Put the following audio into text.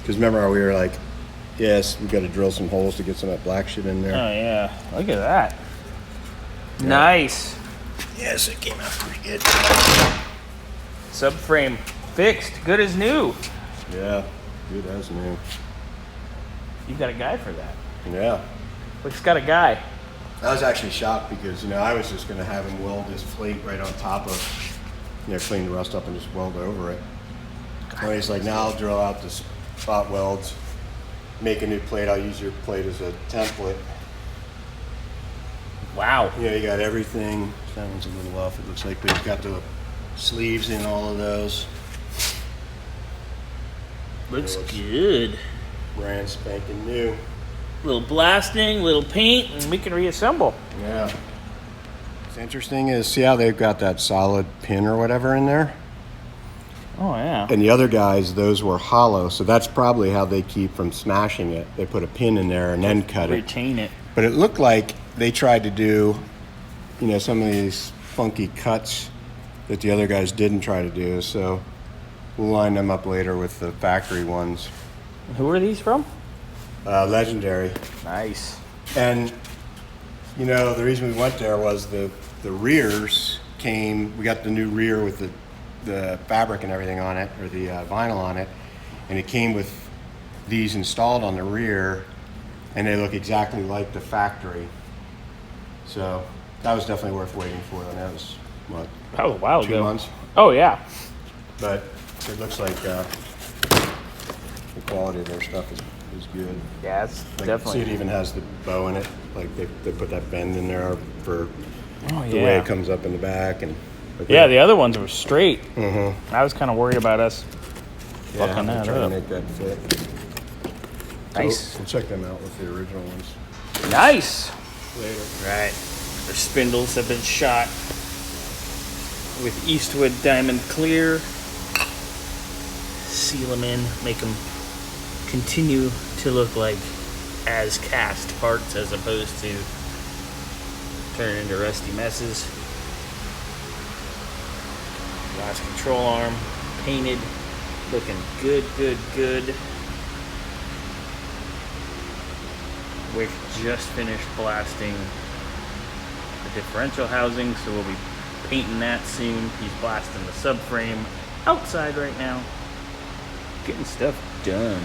Because remember how we were like, yes, we got to drill some holes to get some of that black shit in there. Oh yeah, look at that. Yeah. Nice. Yes, it came out pretty good. Subframe fixed, good as new. Yeah, good as new. You got a guy for that. Yeah. Wick's got a guy. I was actually shocked because, you know, I was just going to have him weld this plate right on top of, you know, clean the rust up and just weld over it. And he's like, now I'll drill out the spot welds, make a new plate. I'll use your plate as a template. Wow. Yeah, you got everything. That one's a little off, it looks like, but you've got the sleeves in all of those. Looks good. Brand spanking new. Little blasting, little paint, and we can reassemble. Yeah. What's interesting is, see how they've got that solid pin or whatever in there? Oh, yeah. And the other guys, those were hollow, so that's probably how they keep from smashing it. They put a pin in there and then cut it. Retain it. But it looked like they tried to do, you know, some of these funky cuts that the other guys didn't try to do, so we'll line them up later with the factory ones. Who are these from? Legendary. Nice. And, you know, the reason we went there was the rears came, we got the new rear with the fabric and everything on it, or the vinyl on it, and it came with these installed on the rear, and they look exactly like the factory. So that was definitely worth waiting for, and that was, what, that was a while ago. 2 months? Oh, yeah. But it looks like the quality of their stuff is good. Yeah, it's like, definitely. See, it even has the bow in it. Like they put that bend in there for the way it comes up in the back. And yeah, the other ones were straight. Mm-hmm. I was kind of worried about us fucking that trying up. to make that fit. Nice. So we'll check them out with the original ones. Nice. Later. Right. Their spindles have been shot with Eastwood Diamond Clear. Seal them in, make them continue to look like as cast parts as opposed to turn into rusty messes. Last control arm painted, looking good. Wick just finished blasting the differential housing, so we'll be painting that soon. He's blasting the subframe outside right now. Getting stuff done.